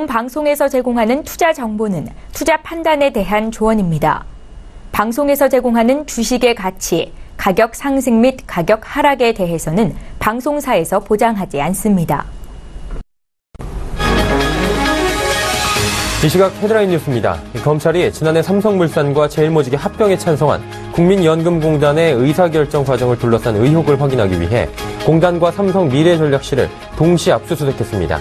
방송에서 제공하는 투자 정보는 투자 판단에 대한 조언입니다. 방송에서 제공하는 주식의 가치, 가격 상승 및 가격 하락에 대해서는 방송사에서 보장하지 않습니다. 이 시각 헤드라인 뉴스입니다. 검찰이 지난해 삼성물산과 제일모직이 합병에 찬성한 국민연금공단의 의사결정 과정을 둘러싼 의혹을 확인하기 위해 공단과 삼성 미래전략실을 동시 압수수색했습니다.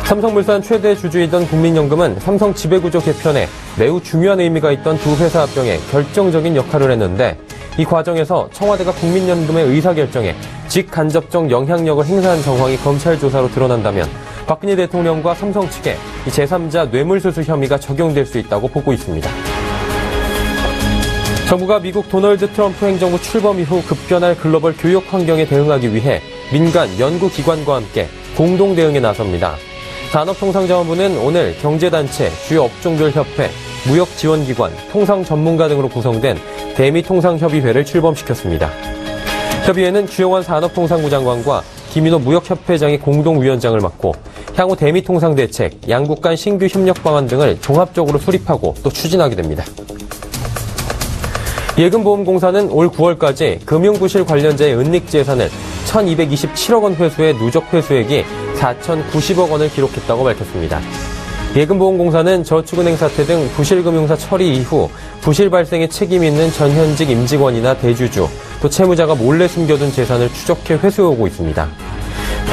삼성물산 최대 주주이던 국민연금은 삼성 지배구조 개편에 매우 중요한 의미가 있던 두 회사 합병에 결정적인 역할을 했는데 이 과정에서 청와대가 국민연금의 의사결정에 직간접적 영향력을 행사한 정황이 검찰 조사로 드러난다면 박근혜 대통령과 삼성 측에 제3자 뇌물수수 혐의가 적용될 수 있다고 보고 있습니다. 정부가 미국 도널드 트럼프 행정부 출범 이후 급변할 글로벌 교육 환경에 대응하기 위해 민간, 연구기관과 함께 공동 대응에 나섭니다. 산업통상자원부는 오늘 경제단체, 주요 업종별 협회, 무역지원기관, 통상전문가 등으로 구성된 대미통상협의회를 출범시켰습니다. 협의회는 주영환 산업통상부 장관과 김인호 무역협회장이 공동위원장을 맡고 향후 대미통상대책, 양국 간 신규 협력 방안 등을 종합적으로 수립하고 또 추진하게 됩니다. 예금보험공사는 올 9월까지 금융부실 관련자의 은닉재산을 1,227억 원 회수해 누적 회수액이 4,090억 원을 기록했다고 밝혔습니다. 예금보험공사는 저축은행 사태 등 부실금융사 처리 이후 부실 발생에 책임 있는 전현직 임직원이나 대주주, 또 채무자가 몰래 숨겨둔 재산을 추적해 회수해오고 있습니다.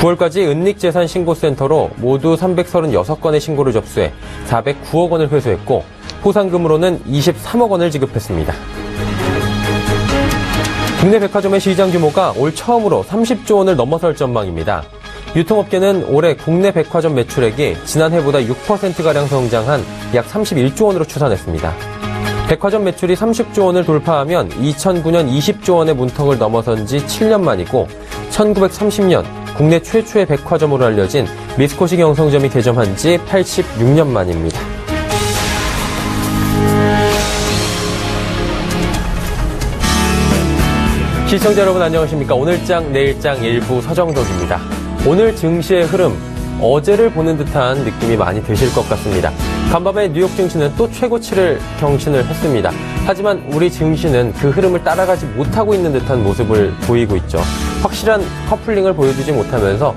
9월까지 은닉재산 신고센터로 모두 336건의 신고를 접수해 409억 원을 회수했고 포상금으로는 23억 원을 지급했습니다. 국내 백화점의 시장 규모가 올 처음으로 30조 원을 넘어설 전망입니다. 유통업계는 올해 국내 백화점 매출액이 지난해보다 6%가량 성장한 약 31조 원으로 추산했습니다. 백화점 매출이 30조 원을 돌파하면 2009년 20조 원의 문턱을 넘어선 지 7년 만이고 1930년 국내 최초의 백화점으로 알려진 미스코시 경성점이 개점한 지 86년 만입니다. 시청자 여러분 안녕하십니까. 오늘장 내일장 일부 서정덕입니다. 오늘 증시의 흐름, 어제를 보는 듯한 느낌이 많이 드실 것 같습니다. 간밤에 뉴욕 증시는 또 최고치를 경신을 했습니다. 하지만 우리 증시는 그 흐름을 따라가지 못하고 있는 듯한 모습을 보이고 있죠. 확실한 커플링을 보여주지 못하면서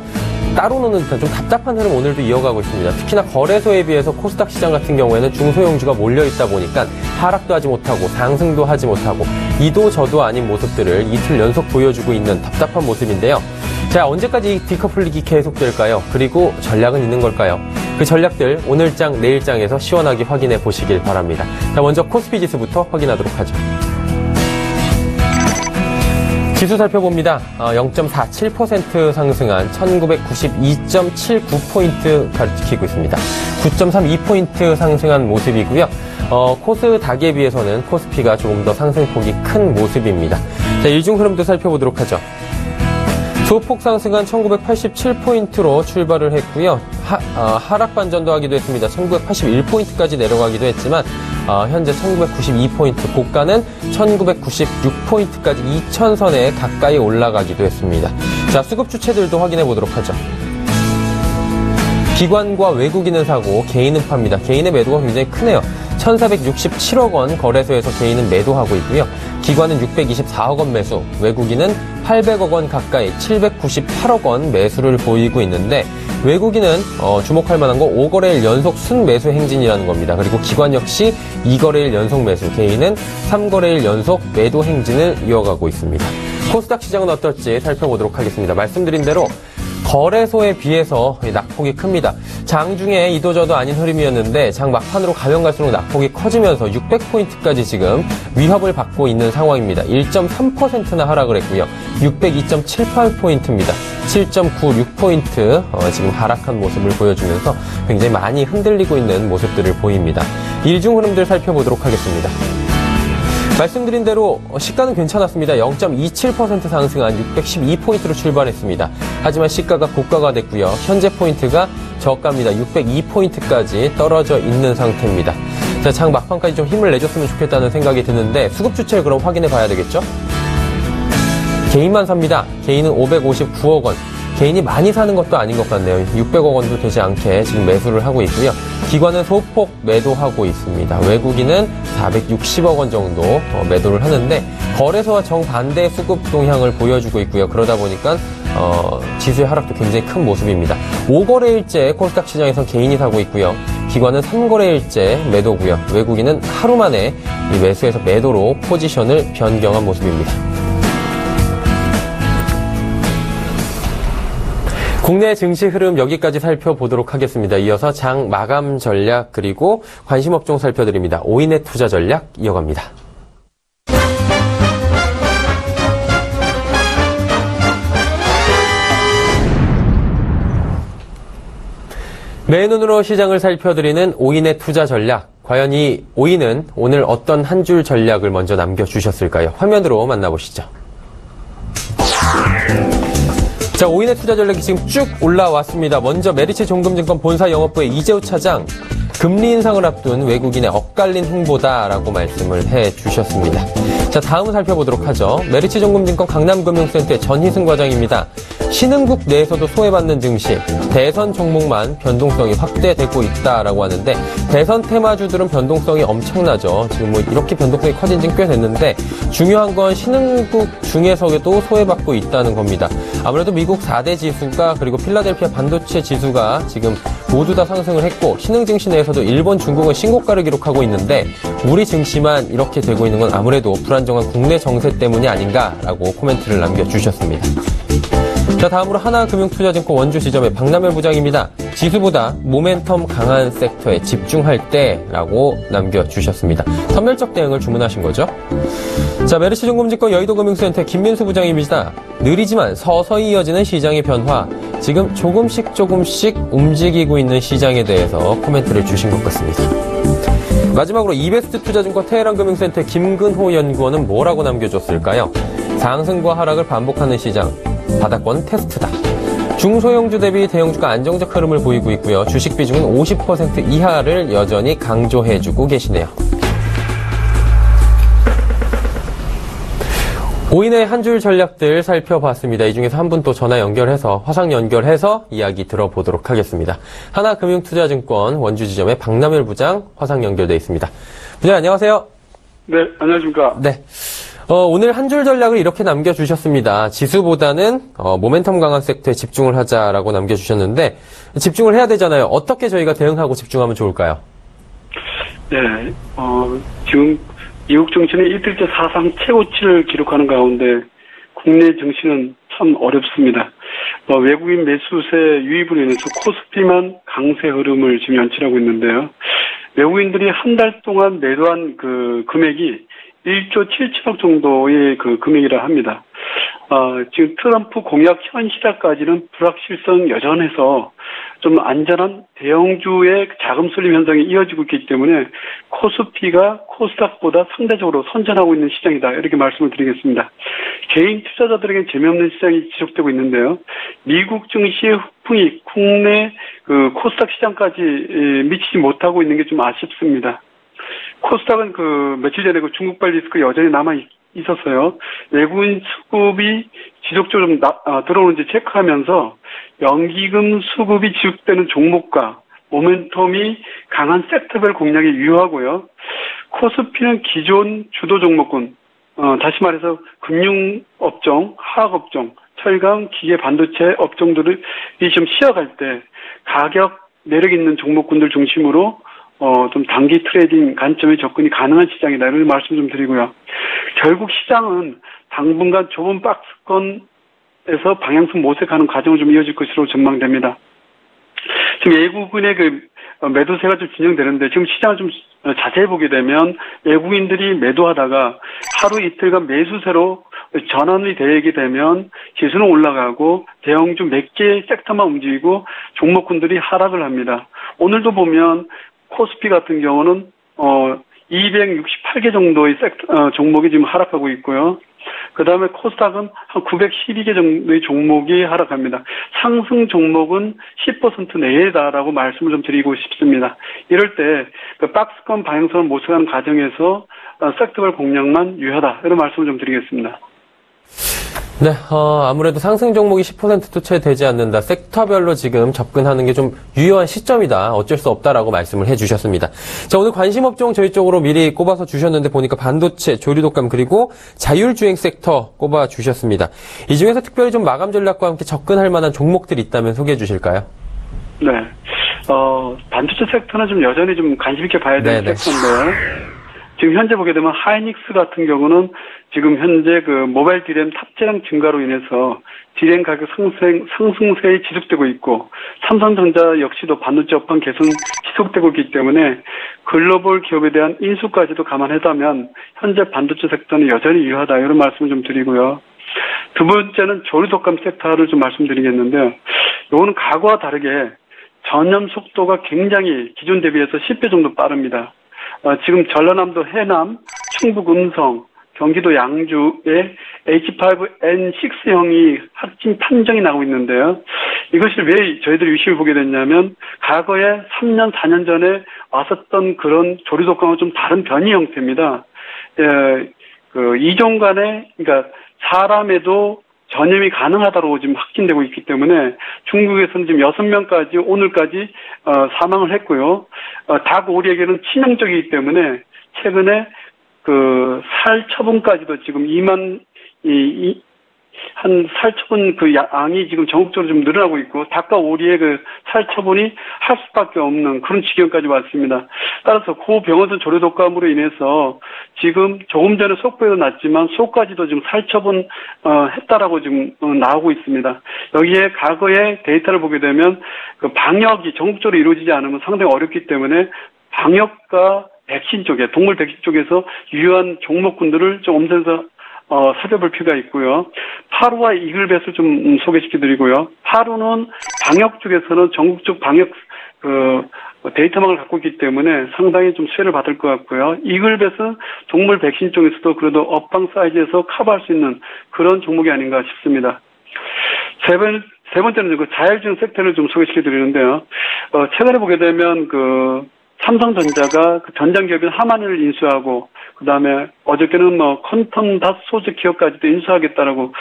따로 노는 듯한 좀 답답한 흐름 오늘도 이어가고 있습니다. 특히나 거래소에 비해서 코스닥 시장 같은 경우에는 중소형주가 몰려있다 보니까 하락도 하지 못하고 상승도 하지 못하고 이도 저도 아닌 모습들을 이틀 연속 보여주고 있는 답답한 모습인데요. 자, 언제까지 이 디커플링이 계속될까요? 그리고 전략은 있는 걸까요? 그 전략들 오늘장 내일장에서 시원하게 확인해 보시길 바랍니다. 자, 먼저 코스피 지수부터 확인하도록 하죠. 지수 살펴봅니다. 0.47% 상승한 1992.79포인트 가리키고 있습니다. 9.32포인트 상승한 모습이고요. 코스닥에 비해서는 코스피가 조금 더 상승폭이 큰 모습입니다. 자, 일중 흐름도 살펴보도록 하죠. 소폭 상승한 1987포인트로 출발을 했고요. 하락 반전도 하기도 했습니다. 1981포인트까지 내려가기도 했지만 현재 1992포인트, 고가는 1996포인트까지 2000선에 가까이 올라가기도 했습니다. 자, 수급 주체들도 확인해 보도록 하죠. 기관과 외국인은 사고 개인은 팝니다. 개인의 매도가 굉장히 크네요. 1,467억 원 거래소에서 개인은 매도하고 있고요. 기관은 624억 원 매수, 외국인은 800억 원 가까이 798억 원 매수를 보이고 있는데 외국인은 주목할 만한 거 5거래일 연속 순매수 행진이라는 겁니다. 그리고 기관 역시 2거래일 연속 매수, 개인은 3거래일 연속 매도 행진을 이어가고 있습니다. 코스닥 시장은 어떨지 살펴보도록 하겠습니다. 말씀드린 대로 거래소에 비해서 낙폭이 큽니다. 장중에 이도저도 아닌 흐름이었는데 장 막판으로 가면 갈수록 낙폭이 커지면서 600포인트까지 지금 위협을 받고 있는 상황입니다. 1.3%나 하락을 했고요. 602.78포인트입니다. 7.96포인트 지금 하락한 모습을 보여주면서 굉장히 많이 흔들리고 있는 모습들을 보입니다. 일중 흐름들 살펴보도록 하겠습니다. 말씀드린 대로 시가는 괜찮았습니다. 0.27% 상승한 612포인트로 출발했습니다. 하지만 시가가 고가가 됐고요. 현재 포인트가 저가입니다. 602포인트까지 떨어져 있는 상태입니다. 자, 장 막판까지 좀 힘을 내줬으면 좋겠다는 생각이 드는데 수급 주체를 그럼 확인해 봐야 되겠죠? 개인만 삽니다. 개인은 559억 원, 개인이 많이 사는 것도 아닌 것 같네요. 600억 원도 되지 않게 지금 매수를 하고 있고요. 기관은 소폭 매도하고 있습니다. 외국인은 460억 원 정도 매도를 하는데 거래소와 정반대의 수급 동향을 보여주고 있고요. 그러다 보니까 지수의 하락도 굉장히 큰 모습입니다. 5거래일째 코스닥 시장에서 개인이 사고 있고요. 기관은 3거래일째 매도고요. 외국인은 하루 만에 이 매수에서 매도로 포지션을 변경한 모습입니다. 국내 증시 흐름 여기까지 살펴보도록 하겠습니다. 이어서 장 마감 전략 그리고 관심 업종 살펴드립니다. 오인의 투자 전략 이어갑니다. 맨눈으로 시장을 살펴드리는 오인의 투자 전략. 과연 이 오인은 오늘 어떤 한 줄 전략을 먼저 남겨주셨을까요? 화면으로 만나보시죠. 자, 오인의 투자 전략이 지금 쭉 올라왔습니다. 먼저 메리츠 종금증권 본사 영업부의 이재우 차장, 금리 인상을 앞둔 외국인의 엇갈린 홍보다라고 말씀을 해주셨습니다. 자, 다음 살펴보도록 하죠. 메리츠 종금증권 강남금융센터의 전희승 과장입니다. 신흥국 내에서도 소외받는 증시, 대선 종목만 변동성이 확대되고 있다라고 하는데 대선 테마주들은 변동성이 엄청나죠. 지금 뭐 이렇게 변동성이 커진 지는 꽤 됐는데 중요한 건 신흥국 중에서도 소외받고 있다는 겁니다. 아무래도 미국 4대 지수가 그리고 필라델피아 반도체 지수가 지금 모두 다 상승을 했고 신흥 증시 내에서도 일본, 중국은 신고가를 기록하고 있는데 우리 증시만 이렇게 되고 있는 건 아무래도 불안정한 국내 정세 때문이 아닌가라고 코멘트를 남겨주셨습니다. 자, 다음으로 하나금융투자증권 원주지점의 박남열 부장입니다. 지수보다 모멘텀 강한 섹터에 집중할 때라고 남겨주셨습니다. 선별적 대응을 주문하신 거죠? 자, 메리츠 종금증권 여의도금융센터 김민수 부장입니다. 느리지만 서서히 이어지는 시장의 변화. 지금 조금씩 움직이고 있는 시장에 대해서 코멘트를 주신 것 같습니다. 마지막으로 이베스트 투자증권 테헤란금융센터의 김근호 연구원은 뭐라고 남겨줬을까요? 상승과 하락을 반복하는 시장. 바닥권 테스트다. 중소형주 대비 대형주가 안정적 흐름을 보이고 있고요. 주식 비중은 50% 이하를 여전히 강조해주고 계시네요. 오인의 한 줄 전략들 살펴봤습니다. 이 중에서 한 분 또 전화 연결해서 화상 연결해서 이야기 들어보도록 하겠습니다. 하나금융투자증권 원주지점의 박남열 부장 화상 연결돼 있습니다. 부장 안녕하세요. 네, 안녕하십니까. 네. 오늘 한 줄 전략을 이렇게 남겨주셨습니다. 지수보다는 모멘텀 강한 섹터에 집중을 하자라고 남겨주셨는데 집중을 해야 되잖아요. 어떻게 저희가 대응하고 집중하면 좋을까요? 네, 지금 미국 증시는 이틀째 사상 최고치를 기록하는 가운데 국내 증시는 참 어렵습니다. 외국인 매수세 유입으로 인해서 코스피만 강세 흐름을 지금 연출하고 있는데요. 외국인들이 한 달 동안 매도한 그 금액이 1조 7천억 정도의 그 금액이라 합니다. 지금 트럼프 공약 현 시작까지는 불확실성 여전해서 좀 안전한 대형주의 자금 쏠림 현상이 이어지고 있기 때문에 코스피가 코스닥보다 상대적으로 선전하고 있는 시장이다. 이렇게 말씀을 드리겠습니다. 개인 투자자들에게 재미없는 시장이 지속되고 있는데요. 미국 증시의 후풍이 국내 그 코스닥 시장까지 미치지 못하고 있는 게 좀 아쉽습니다. 코스닥은 며칠 전에 중국발 리스크 여전히 남아 있었어요. 외국인 수급이 지속적으로 들어오는지 체크하면서 연기금 수급이 지속되는 종목과 모멘텀이 강한 섹터별 공략이 유효하고요. 코스피는 기존 주도 종목군, 다시 말해서 금융업종, 화학업종, 철강, 기계, 반도체 업종들이 좀 쉬어갈 때 가격 매력 있는 종목군들 중심으로 좀 단기 트레이딩 관점에 접근이 가능한 시장이다. 이런 말씀 좀 드리고요. 결국 시장은 당분간 좁은 박스권에서 방향성 모색하는 과정을 좀 이어질 것으로 전망됩니다. 지금 외국인의 매도세가 좀 진행되는데 지금 시장을 좀 자세히 보게 되면 외국인들이 매도하다가 하루 이틀간 매수세로 전환이 되게 되면 지수는 올라가고 대형주 몇 개의 섹터만 움직이고 종목군들이 하락을 합니다. 오늘도 보면 코스피 같은 경우는 268개 정도의 종목이 지금 하락하고 있고요. 그 다음에 코스닥은 한 912개 정도의 종목이 하락합니다. 상승 종목은 10% 내외다라고 말씀을 좀 드리고 싶습니다. 이럴 때 박스권 방향성을 모색하는 과정에서 섹터별 공략만 유효하다. 이런 말씀을 좀 드리겠습니다. 네, 아무래도 상승 종목이 10%도 채 되지 않는다. 섹터별로 지금 접근하는 게 좀 유효한 시점이다. 어쩔 수 없다라고 말씀을 해주셨습니다. 자, 오늘 관심 업종 저희 쪽으로 미리 꼽아서 주셨는데 보니까 반도체, 조리독감 그리고 자율주행 섹터 꼽아 주셨습니다. 이 중에서 특별히 좀 마감 전략과 함께 접근할 만한 종목들이 있다면 소개해 주실까요? 네, 반도체 섹터는 좀 여전히 좀 관심 있게 봐야 되는 섹터인데요. 지금 현재 보게 되면 하이닉스 같은 경우는 지금 현재 그 모바일 디램 탑재량 증가로 인해서 디램 가격 상승세에 지속되고 있고, 삼성전자 역시도 반도체 업황 개선 지속되고 있기 때문에 글로벌 기업에 대한 인수까지도 감안하자면 현재 반도체 섹터는 여전히 유효하다, 이런 말씀을 좀 드리고요. 두 번째는 조리독감 섹터를 좀 말씀드리겠는데요. 이거는 과거와 다르게 전염 속도가 굉장히 기존 대비해서 10배 정도 빠릅니다. 지금 전라남도 해남, 충북 음성, 경기도 양주에 H5N6형이 확진 판정이 나오고 있는데요. 이것이 왜 저희들이 유심히 보게 됐냐면, 과거에 3년, 4년 전에 왔었던 그런 조리독감과 좀 다른 변이 형태입니다. 이종 간에, 그러니까 사람에도 전염이 가능하다고 지금 확진되고 있기 때문에 중국에서는 지금 6명까지 오늘까지 사망을 했고요. 닭 오리에게는 치명적이기 때문에 최근에 그 살 처분까지도 지금 한 살처분 그 양이 지금 전국적으로 좀 늘어나고 있고, 닭과 오리의 그 살처분이 할 수밖에 없는 그런 지경까지 왔습니다. 따라서 고병원성 조리독감으로 인해서 지금 조금 전에 속보에도 났지만 속까지도 지금 살처분 했다라고 지금 나오고 있습니다. 여기에 과거의 데이터를 보게 되면 그 방역이 전국적으로 이루어지지 않으면 상당히 어렵기 때문에 방역과 백신 쪽에, 동물 백신 쪽에서 유효한 종목군들을 좀 엄선해서 살펴볼 필요가 있고요. 파루와 이글벳을 좀 소개시켜드리고요. 파루는 방역 쪽에서는 전국적 방역 데이터망을 갖고 있기 때문에 상당히 좀 수혜를 받을 것 같고요. 이글벳은 동물 백신 쪽에서도 그래도 업방 사이즈에서 커버할 수 있는 그런 종목이 아닌가 싶습니다. 세 번째는 그 자율주행 섹터를 좀 소개시켜드리는데요. 최근에 보게 되면 삼성전자가 그 전장기업인 하만을 인수하고, 그 다음에 어저께는 퀀텀 닷 소재 기업까지도 인수하겠다라고,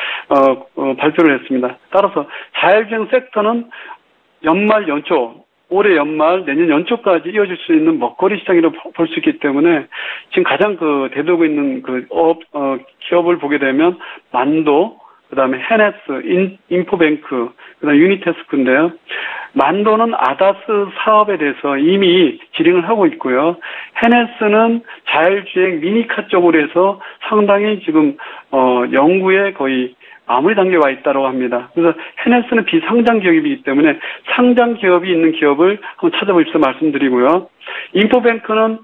발표를 했습니다. 따라서 자율주행 섹터는 올해 연말, 내년 연초까지 이어질 수 있는 먹거리 시장이라고 볼 수 있기 때문에 지금 가장 대두고 있는 기업을 보게 되면 만도, 그 다음에 헤네스, 인포뱅크, 그 다음에 유니테스크인데요. 만도는 아다스 사업에 대해서 이미 진행을 하고 있고요. 헤네스는 자율주행 미니카 쪽으로 해서 상당히 지금, 연구에 거의 마무리 단계에 와 있다고 합니다. 그래서 헤네스는 비상장 기업이기 때문에 상장 기업이 있는 기업을 한번 찾아보십시오 말씀드리고요. 인포뱅크는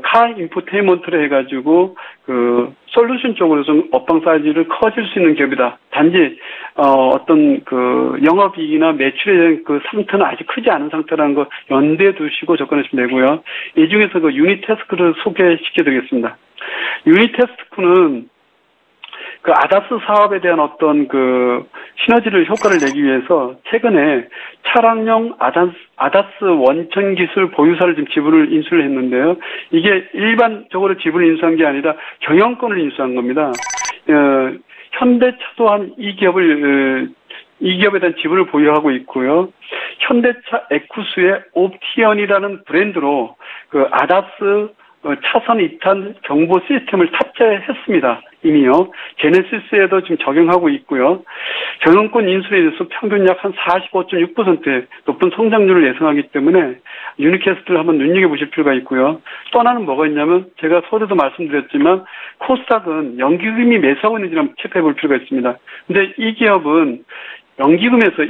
카 인포테인먼트를 해가지고 솔루션 쪽으로 좀 업황 사이즈를 커질 수 있는 기업이다. 단지 어떤 영업이익이나 매출에 대한 상태는 아직 크지 않은 상태라는 거 연대에 두시고 접근하시면 되고요. 이 중에서 유니테스크를 소개시켜드리겠습니다. 유니테스크는 아다스 사업에 대한 어떤 시너지를 효과를 내기 위해서 최근에 차량용 아다스 원천 기술 보유사를 지금 지분을 인수를 했는데요. 이게 일반적으로 지분을 인수한 게 아니라 경영권을 인수한 겁니다. 현대차 또한 이 기업에 대한 지분을 보유하고 있고요. 현대차 에쿠스의 옵티언이라는 브랜드로 아다스 차선 이탄 경보 시스템을 탑재했습니다. 이미요. 제네시스에도 지금 적용하고 있고요. 경영권 인수에 대해서 평균 약 한 45.6%의 높은 성장률을 예상하기 때문에 유니캐스트를 한번 눈여겨보실 필요가 있고요. 또 하나는 뭐가 있냐면 제가 서두에도 말씀드렸지만 코스닥은 연기금이 매수하고 있는지 한번 체크해볼 필요가 있습니다. 근데 이 기업은 연기금에서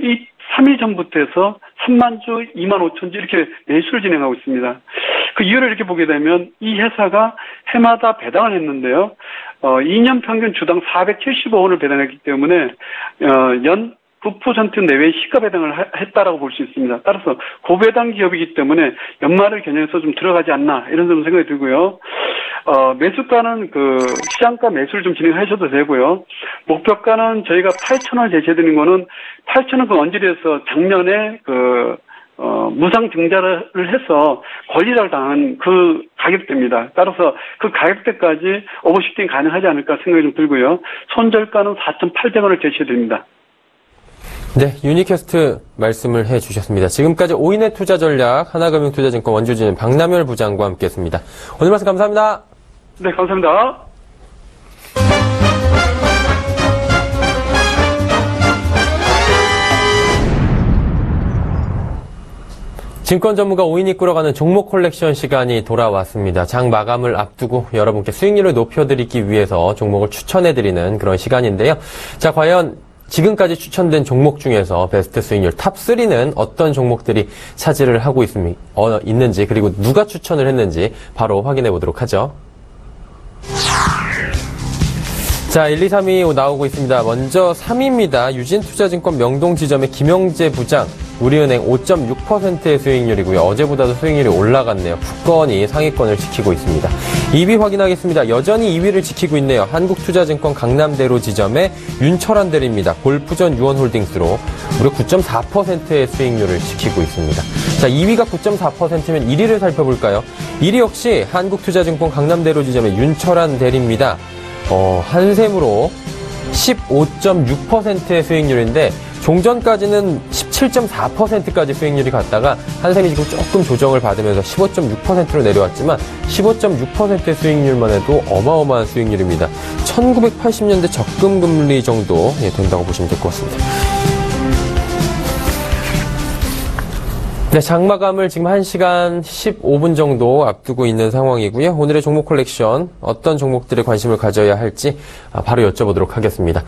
3일 전부터 해서 3만 주, 2만 5천 주 이렇게 매수를 진행하고 있습니다. 그 이유를 이렇게 보게 되면 이 회사가 해마다 배당을 했는데요. 2년 평균 주당 475원을 배당했기 때문에 연 9% 내외의 시가 배당을 했다라고 볼 수 있습니다. 따라서 고배당 기업이기 때문에 연말을 겨냥해서 좀 들어가지 않나 이런 생각이 들고요. 매수가는 시장가 매수를 좀 진행하셔도 되고요. 목표가는 저희가 8,000원을 제시해드린 거는 8,000원 언저리에서 작년에 무상증자를 해서 권리를 당한 그 가격대입니다. 따라서 그 가격대까지 오버슈팅 가능하지 않을까 생각이 좀 들고요. 손절가는 4,800원을 제시해드립니다. 네, 유니캐스트 말씀을 해주셨습니다. 지금까지 오인의 투자 전략 하나금융투자증권 원주진 박남열 부장과 함께했습니다. 오늘 말씀 감사합니다. 네, 감사합니다. 증권 전문가 오인이 끌어가는 종목 컬렉션 시간이 돌아왔습니다. 장 마감을 앞두고 여러분께 수익률을 높여드리기 위해서 종목을 추천해드리는 그런 시간인데요. 자, 과연 지금까지 추천된 종목 중에서 베스트 수익률 탑3는 어떤 종목들이 차지를 하고 있는지, 그리고 누가 추천을 했는지 바로 확인해 보도록 하죠. 자, 1, 2, 3위 나오고 있습니다. 먼저 3위입니다. 유진투자증권 명동지점의 김영재 부장. 우리은행 5.6%의 수익률이고요. 어제보다도 수익률이 올라갔네요. 굳건히 상위권을 지키고 있습니다. 2위 확인하겠습니다. 여전히 2위를 지키고 있네요. 한국투자증권 강남대로 지점의 윤철한 대리입니다. 골프전 유원홀딩스로 무려 9.4%의 수익률을 지키고 있습니다. 자, 2위가 9.4%면 1위를 살펴볼까요? 1위 역시 한국투자증권 강남대로 지점의 윤철한 대리입니다. 한샘으로 15.6%의 수익률인데 종전까지는 17.4%까지 수익률이 갔다가 한샘이 지금 조금 조정을 받으면서 15.6%로 내려왔지만 15.6%의 수익률만 해도 어마어마한 수익률입니다. 1980년대 적금금리 정도 된다고 보시면 될 것 같습니다. 네, 장마감을 지금 1시간 15분 정도 앞두고 있는 상황이고요. 오늘의 종목 컬렉션 어떤 종목들에 관심을 가져야 할지 바로 여쭤보도록 하겠습니다.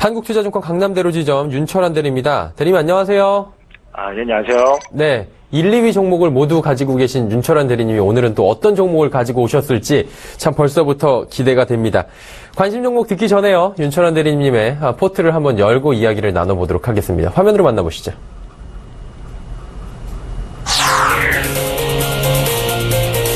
한국투자증권 강남대로 지점 윤철한 대리입니다. 대리님 안녕하세요. 네, 안녕하세요. 네, 1, 2위 종목을 모두 가지고 계신 윤철한 대리님이 오늘은 또 어떤 종목을 가지고 오셨을지 참 벌써부터 기대가 됩니다. 관심 종목 듣기 전에요. 윤철한 대리님의 포트를 한번 열고 이야기를 나눠보도록 하겠습니다. 화면으로 만나보시죠.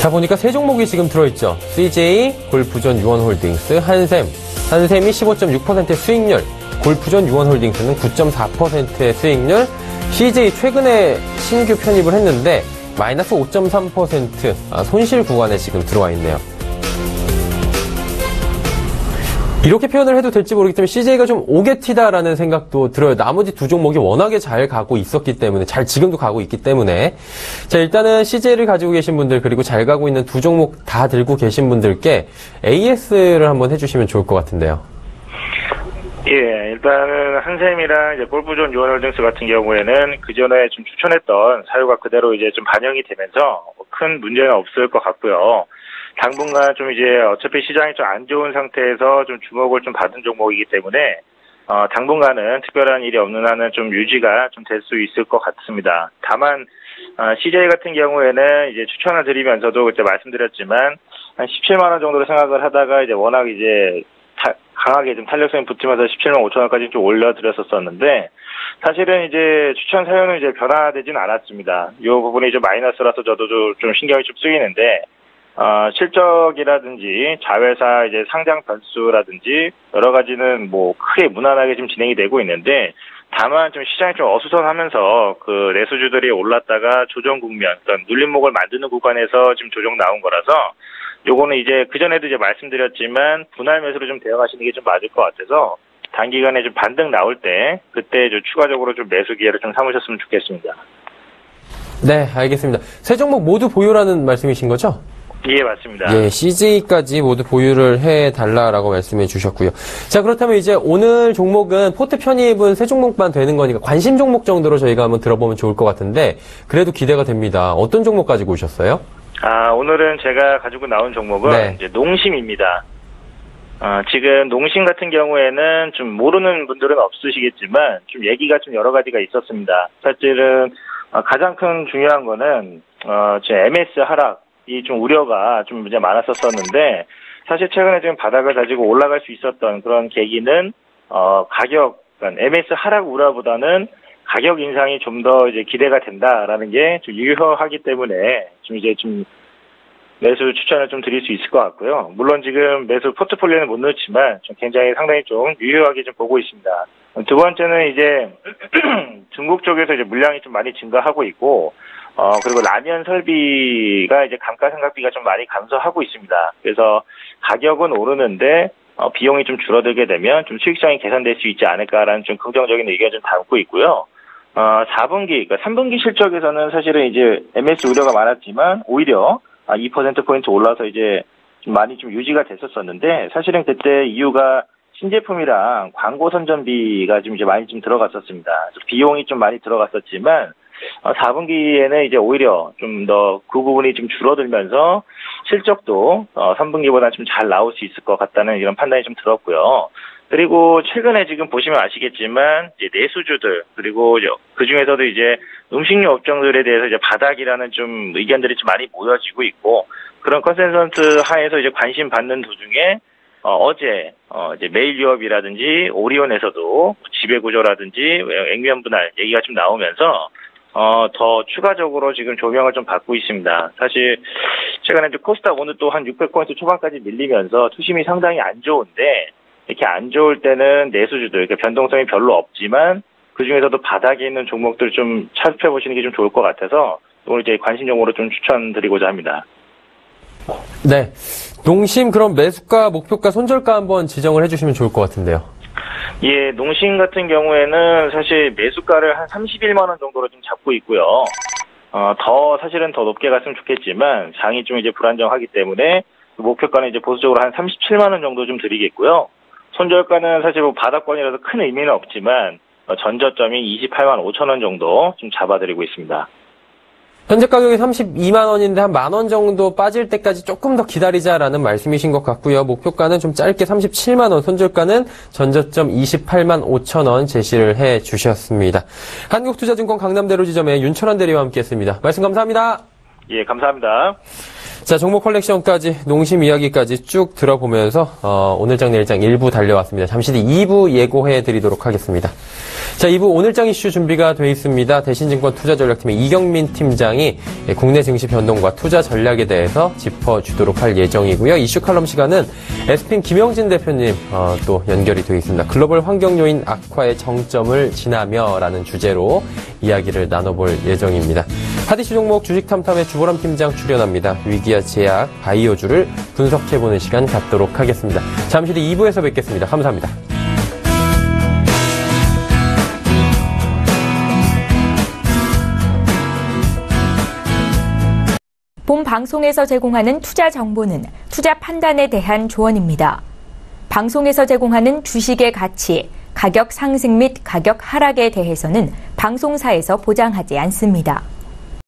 자, 보니까 세 종목이 지금 들어있죠. CJ, 골프전 유원홀딩스, 한샘이 15.6%의 수익률, 골프전 유원홀딩스는 9.4%의 수익률, CJ 최근에 신규 편입을 했는데 마이너스 5.3% 손실 구간에 지금 들어와 있네요. 이렇게 표현을 해도 될지 모르기 때문에 CJ가 좀 오게티다라는 생각도 들어요. 나머지 두 종목이 워낙에 잘 가고 있었기 때문에, 지금도 가고 있기 때문에. 자, 일단은 CJ를 가지고 계신 분들, 그리고 잘 가고 있는 두 종목 다 들고 계신 분들께 AS를 한번 해주시면 좋을 것 같은데요. 예, 일단은 한샘이랑 이제 골프존 유원홀딩스 같은 경우에는 그 전에 좀 추천했던 사유가 그대로 이제 좀 반영이 되면서 큰 문제는 없을 것 같고요. 당분간 좀 이제 어차피 시장이 좀 안 좋은 상태에서 좀 주목을 좀 받은 종목이기 때문에 당분간은 특별한 일이 없는 한은 좀 유지가 좀 될 수 있을 것 같습니다. 다만 CJ 같은 경우에는 이제 추천을 드리면서도 그때 말씀드렸지만 한 17만 원 정도로 생각을 하다가 이제 워낙 이제 강하게 좀 탄력성이 붙으면서 17만 5천 원까지 좀 올려드렸었는데 사실은 이제 추천 사유는 이제 변화되진 않았습니다. 이 부분이 좀 마이너스라서 저도 좀 신경이 좀 쓰이는데 실적이라든지 자회사 이제 상장 변수라든지 여러 가지는 뭐 크게 무난하게 지금 진행이 되고 있는데 다만 좀 시장이 좀 어수선하면서 그 내수주들이 올랐다가 조정 국면, 어떤 눌림목을 만드는 구간에서 지금 조정 나온 거라서 요거는 이제 그전에도 이제 말씀드렸지만 분할 매수로 좀 대응하시는 게 좀 맞을 것 같아서 단기간에 좀 반등 나올 때 그때 좀 추가적으로 좀 매수 기회를 좀 삼으셨으면 좋겠습니다. 네, 알겠습니다. 세 종목 모두 보유라는 말씀이신 거죠? 예, 맞습니다. 예, CJ까지 모두 보유를 해달라라고 말씀해 주셨고요. 자, 그렇다면 이제 오늘 종목은 포트 편입은 세 종목만 되는 거니까 관심 종목 정도로 저희가 한번 들어보면 좋을 것 같은데 그래도 기대가 됩니다. 어떤 종목 가지고 오셨어요? 오늘은 제가 가지고 나온 종목은 이제 농심입니다. 지금 농심 같은 경우에는 좀 모르는 분들은 없으시겠지만 좀 얘기가 좀 여러 가지가 있었습니다. 사실은 가장 큰 중요한 거는 제 MS 하락이 좀 우려가 좀 이제 많았었는데 사실 최근에 지금 바닥을 다지고 올라갈 수 있었던 그런 계기는 가격, 그러니까 MS 하락 우려보다는 가격 인상이 좀 더 이제 기대가 된다라는 게 좀 유효하기 때문에 좀 이제 좀 매수 추천을 좀 드릴 수 있을 것 같고요. 물론 지금 매수 포트폴리오는 못 넣지만 좀 굉장히 상당히 좀 유효하게 좀 보고 있습니다. 두 번째는 이제 중국 쪽에서 이제 물량이 좀 많이 증가하고 있고, 그리고 라면 설비가 이제 감가상각비가 좀 많이 감소하고 있습니다. 그래서 가격은 오르는데, 비용이 좀 줄어들게 되면 좀 수익성이 개선될 수 있지 않을까라는 좀 긍정적인 의견을 좀 담고 있고요. 4분기, 그러니까 3분기 실적에서는 사실은 이제 MS 우려가 많았지만, 오히려 2%포인트 올라서 이제 좀 많이 좀 유지가 됐었었는데, 사실은 그때 이유가 신제품이랑 광고 선전비가 좀 이제 많이 좀 들어갔었습니다. 비용이 좀 많이 들어갔었지만, 4분기에는 이제 오히려 좀 더 그 부분이 좀 줄어들면서 실적도 3분기보다 좀 잘 나올 수 있을 것 같다는 이런 판단이 좀 들었고요. 그리고 최근에 지금 보시면 아시겠지만 이제 내수주들 그리고 그 중에서도 이제 음식료 업종들에 대해서 이제 바닥이라는 좀 의견들이 좀 많이 모여지고 있고 그런 컨센서스 하에서 이제 관심 받는 도중에 어제 이제 메일유업이라든지 오리온에서도 지배구조라든지 액면 분할 얘기가 좀 나오면서 더 추가적으로 지금 조명을 좀 받고 있습니다. 사실 최근에 이제 코스닥 오늘 또 한 600포인트 초반까지 밀리면서 투심이 상당히 안 좋은데 이렇게 안 좋을 때는 내수주들 그러니까 변동성이 별로 없지만 그 중에서도 바닥에 있는 종목들 좀 살펴보시는 게 좀 좋을 것 같아서 오늘 이제 관심 종목으로 좀 추천드리고자 합니다. 네, 농심 그럼 매수가, 목표가, 손절가 한번 지정을 해주시면 좋을 것 같은데요. 예, 농심 같은 경우에는 사실 매수가를 한 31만 원 정도로 좀 잡고 있고요. 사실은 더 높게 갔으면 좋겠지만 장이 좀 이제 불안정하기 때문에 목표가는 이제 보수적으로 한 37만 원 정도 좀 드리겠고요. 손절가는 사실 뭐 바닥권이라서 큰 의미는 없지만 전저점이 28만 5천 원 정도 좀 잡아드리고 있습니다. 현재 가격이 32만 원인데 한 만 원 정도 빠질 때까지 조금 더 기다리자라는 말씀이신 것 같고요. 목표가는 좀 짧게 37만 원, 손절가는 전저점 28만 5천 원 제시를 해 주셨습니다. 한국투자증권 강남대로 지점의 윤철원 대리와 함께했습니다. 말씀 감사합니다. 예, 감사합니다. 자, 종목 컬렉션까지, 농심 이야기까지 쭉 들어보면서 오늘장 내일장 1부 달려왔습니다. 잠시 뒤 2부 예고해 드리도록 하겠습니다. 자, 2부 오늘장 이슈 준비가 되어 있습니다. 대신증권 투자전략팀의 이경민 팀장이 국내 증시 변동과 투자 전략에 대해서 짚어주도록 할 예정이고요. 이슈 칼럼 시간은 에스핀 김영진 대표님 또 연결이 되어 있습니다. 글로벌 환경 요인 악화의 정점을 지나며라는 주제로 이야기를 나눠볼 예정입니다. 하디슈 종목 주식탐탐의 주보람 팀장 출연합니다. 위기와 제약, 바이오주를 분석해보는 시간 갖도록 하겠습니다. 잠시 뒤 2부에서 뵙겠습니다. 감사합니다. 본 방송에서 제공하는 투자 정보는 투자 판단에 대한 조언입니다. 방송에서 제공하는 주식의 가치, 가격 상승 및 가격 하락에 대해서는 방송사에서 보장하지 않습니다.